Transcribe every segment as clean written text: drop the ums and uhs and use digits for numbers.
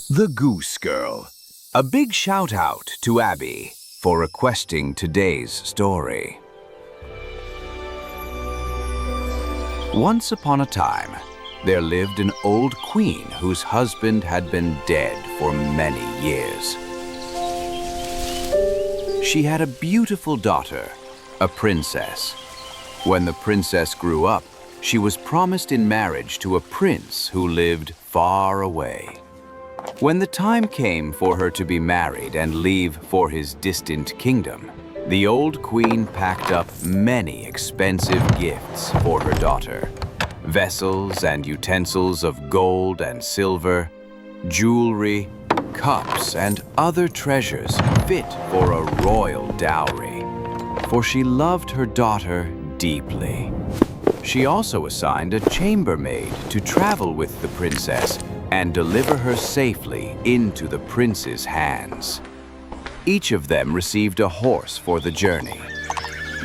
The Goose Girl. A big shout out to Abby for requesting today's story. Once upon a time, there lived an old queen whose husband had been dead for many years. She had a beautiful daughter, a princess. When the princess grew up, she was promised in marriage to a prince who lived far away. When the time came for her to be married and leave for his distant kingdom, the old queen packed up many expensive gifts for her daughter. Vessels and utensils of gold and silver, jewelry, cups, and other treasures fit for a royal dowry, for she loved her daughter deeply. She also assigned a chambermaid to travel with the princess and deliver her safely into the prince's hands. Each of them received a horse for the journey.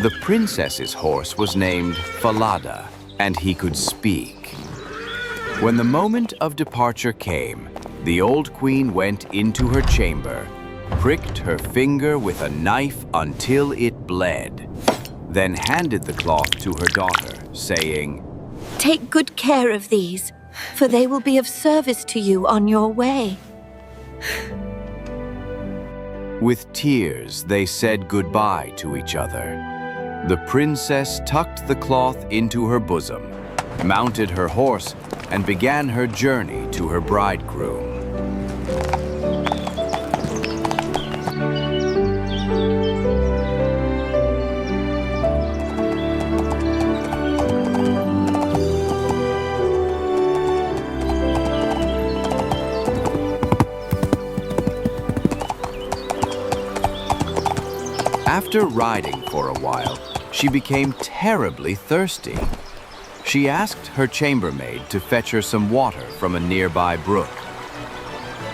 The princess's horse was named Falada, and he could speak. When the moment of departure came, the old queen went into her chamber, pricked her finger with a knife until it bled, then handed the cloth to her daughter, saying, "Take good care of these, for they will be of service to you on your way." With tears, they said goodbye to each other. The princess tucked the cloth into her bosom, mounted her horse, and began her journey to her bridegroom. After riding for a while, she became terribly thirsty. She asked her chambermaid to fetch her some water from a nearby brook.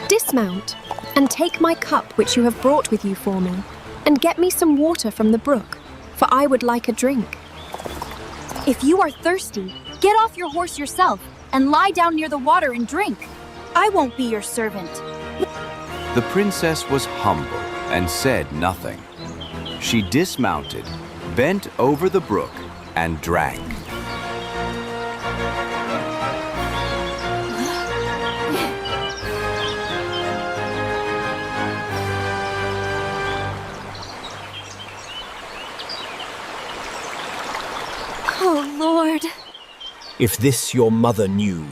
"Dismount and take my cup which you have brought with you for me, and get me some water from the brook, for I would like a drink." "If you are thirsty, get off your horse yourself and lie down near the water and drink. I won't be your servant." The princess was humble and said nothing. She dismounted, bent over the brook, and drank. Oh, Lord. If this your mother knew,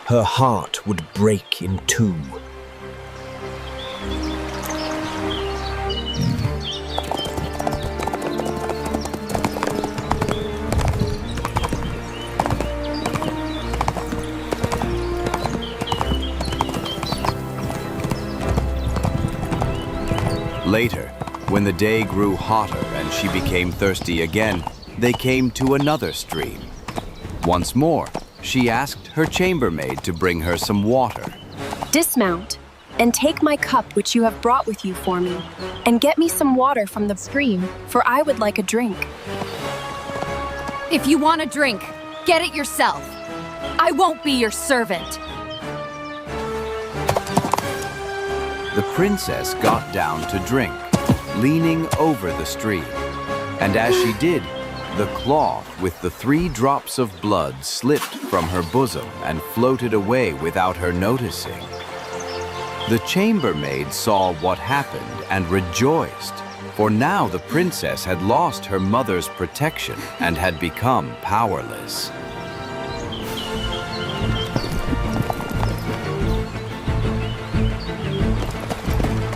her heart would break in two. Later, when the day grew hotter and she became thirsty again, they came to another stream. Once more, she asked her chambermaid to bring her some water. "Dismount and take my cup which you have brought with you for me, and get me some water from the stream, for I would like a drink." If you want a drink, get it yourself. I won't be your servant. The princess got down to drink, leaning over the stream. And as she did, the cloth with the 3 drops of blood slipped from her bosom and floated away without her noticing. The chambermaid saw what happened and rejoiced, for now the princess had lost her mother's protection and had become powerless.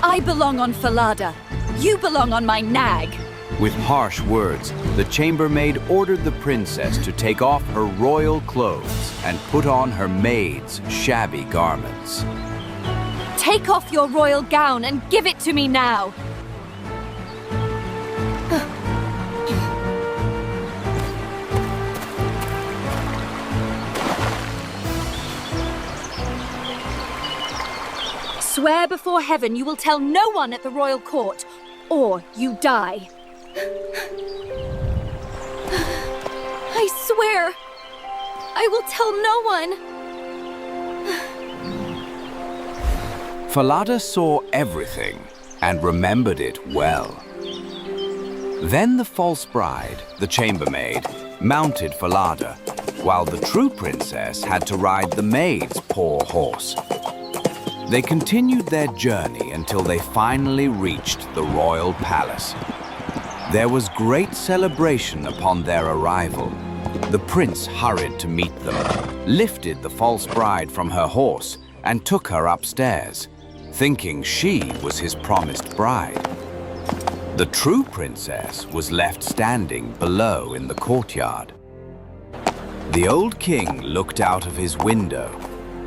I belong on Falada. You belong on my nag. With harsh words, the chambermaid ordered the princess to take off her royal clothes and put on her maid's shabby garments. Take off your royal gown and give it to me now. Swear before heaven you will tell no one at the royal court, or you die. I swear, I will tell no one. Falada saw everything and remembered it well. Then the false bride, the chambermaid, mounted Falada, while the true princess had to ride the maid's poor horse. They continued their journey until they finally reached the royal palace. There was great celebration upon their arrival. The prince hurried to meet them, lifted the false bride from her horse, and took her upstairs, thinking she was his promised bride. The true princess was left standing below in the courtyard. The old king looked out of his window,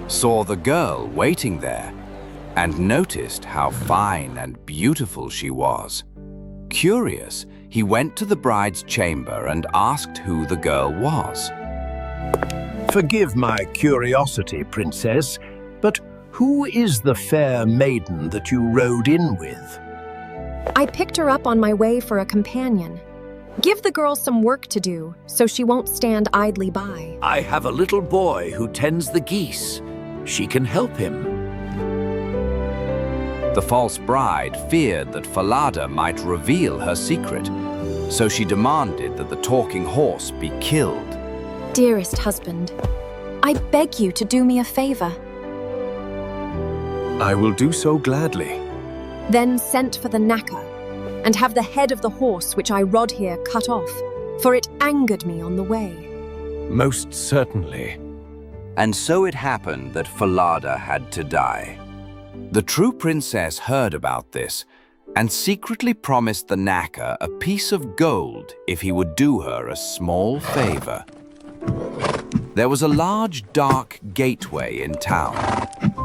saw the girl waiting there, and noticed how fine and beautiful she was. Curious, he went to the bride's chamber and asked who the girl was. Forgive my curiosity, princess, but who is the fair maiden that you rode in with? I picked her up on my way for a companion. Give the girl some work to do, so she won't stand idly by. I have a little boy who tends the geese. She can help him. The false bride feared that Falada might reveal her secret, so she demanded that the talking horse be killed. Dearest husband, I beg you to do me a favor. I will do so gladly. Then sent for the knacker, and have the head of the horse which I rode here cut off, for it angered me on the way. Most certainly. And so it happened that Falada had to die. The true princess heard about this and secretly promised the knacker a piece of gold if he would do her a small favor. There was a large, dark gateway in town,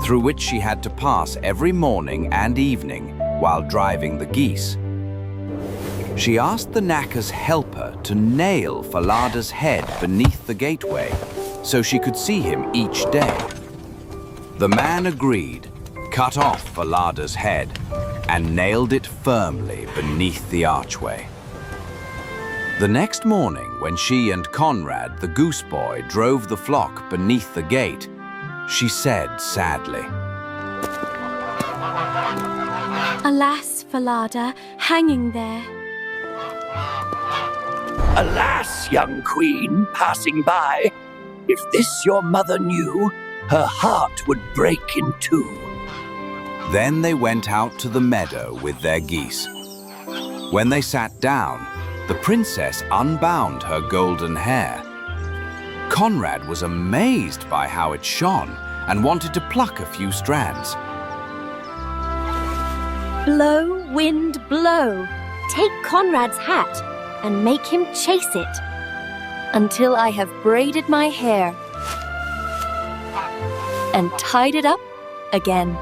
through which she had to pass every morning and evening while driving the geese. She asked the knacker's helper to nail Falada's head beneath the gateway so she could see him each day. The man agreed, cut off Falada's head, and nailed it firmly beneath the archway. The next morning, when she and Conrad, the goose boy, drove the flock beneath the gate, she said sadly, Alas, Falada, hanging there. Alas, young queen, passing by, if this your mother knew, her heart would break in two. Then they went out to the meadow with their geese. When they sat down, the princess unbound her golden hair. Conrad was amazed by how it shone and wanted to pluck a few strands. Blow, wind, blow. Take Conrad's hat and make him chase it until I have braided my hair and tied it up again.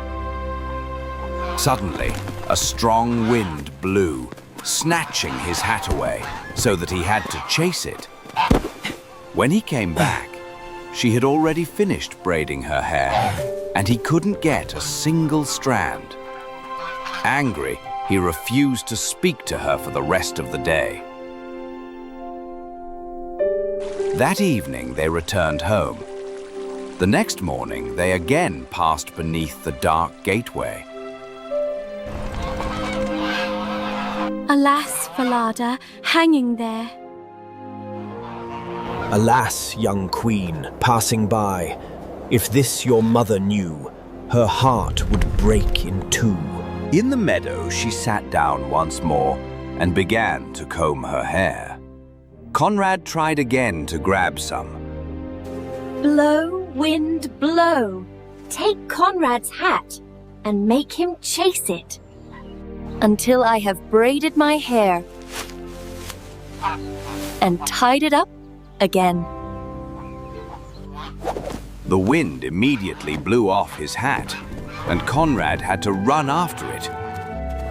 Suddenly, a strong wind blew, snatching his hat away so that he had to chase it. When he came back, she had already finished braiding her hair, and he couldn't get a single strand. Angry, he refused to speak to her for the rest of the day. That evening, they returned home. The next morning, they again passed beneath the dark gateway. Alas, Falada, hanging there. Alas, young queen, passing by, if this your mother knew, her heart would break in two. In the meadow, she sat down once more and began to comb her hair. Conrad tried again to grab some. Blow, wind, blow. Take Conrad's hat and make him chase it Until I have braided my hair and tied it up again. The wind immediately blew off his hat, and Conrad had to run after it.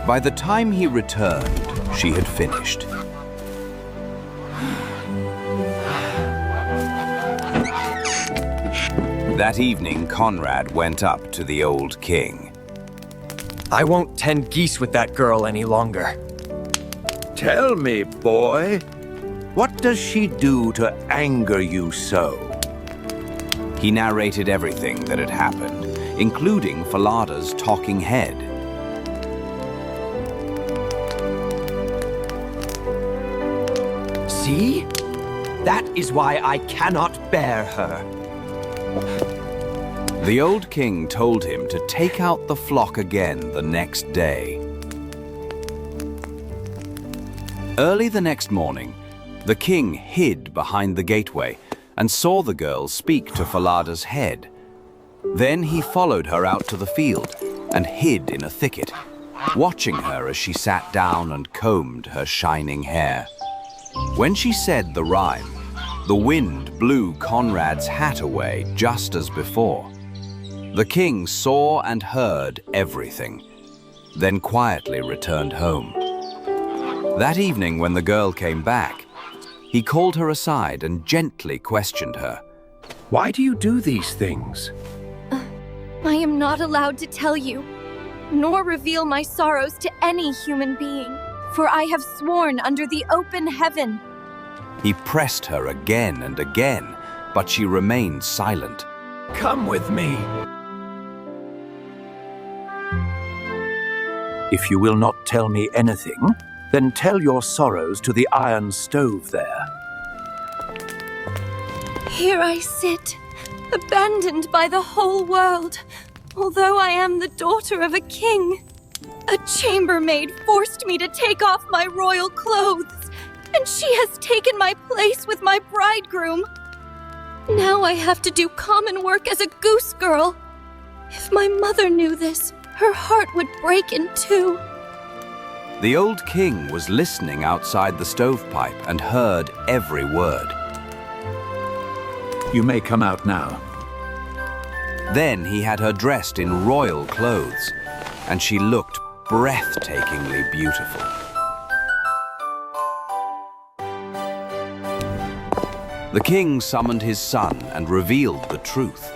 By the time he returned, she had finished. That evening, Conrad went up to the old king. I won't tend geese with that girl any longer. Tell me, boy, what does she do to anger you so? He narrated everything that had happened. including Falada's talking head. See? That is why I cannot bear her. The old king told him to take out the flock again the next day. Early the next morning, the king hid behind the gateway and saw the girl speak to Falada's head. Then he followed her out to the field and hid in a thicket, watching her as she sat down and combed her shining hair. When she said the rhyme, the wind blew Conrad's hat away just as before. The king saw and heard everything, then quietly returned home. That evening, when the girl came back, he called her aside and gently questioned her. Why do you do these things? I am not allowed to tell you, nor reveal my sorrows to any human being, for I have sworn under the open heaven. He pressed her again and again, but she remained silent. Come with me. If you will not tell me anything, then tell your sorrows to the iron stove there. Here I sit, abandoned by the whole world, although I am the daughter of a king. A chambermaid forced me to take off my royal clothes, and she has taken my place with my bridegroom. Now I have to do common work as a goose girl. If my mother knew this, her heart would break in two. The old king was listening outside the stovepipe and heard every word. You may come out now. Then he had her dressed in royal clothes, and she looked breathtakingly beautiful. The king summoned his son and revealed the truth.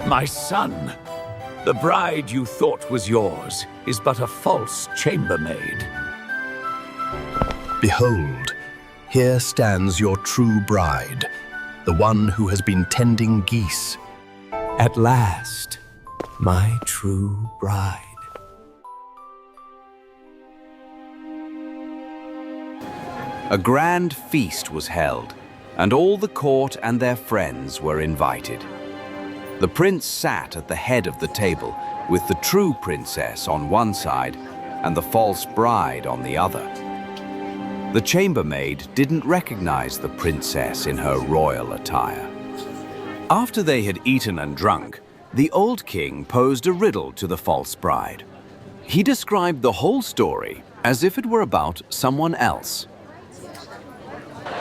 My son, the bride you thought was yours is but a false chambermaid. Behold, here stands your true bride, the one who has been tending geese. At last, my true bride. A grand feast was held, and all the court and their friends were invited. The prince sat at the head of the table, with the true princess on one side and the false bride on the other. The chambermaid didn't recognize the princess in her royal attire. After they had eaten and drunk, the old king posed a riddle to the false bride. He described the whole story as if it were about someone else.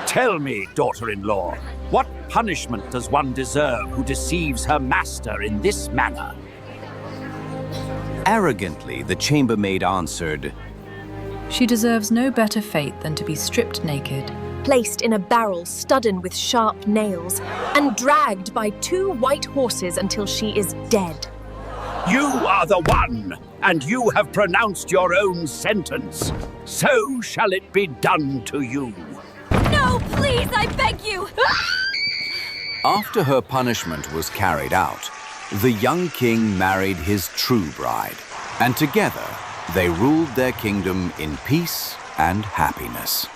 Tell me, daughter-in-law, what punishment does one deserve who deceives her master in this manner? Arrogantly, the chambermaid answered, She deserves no better fate than to be stripped naked, Placed in a barrel studded with sharp nails, and dragged by 2 white horses until she is dead. You are the one, and you have pronounced your own sentence. So shall it be done to you. No, please, I beg you! After her punishment was carried out, the young king married his true bride, and together they ruled their kingdom in peace and happiness.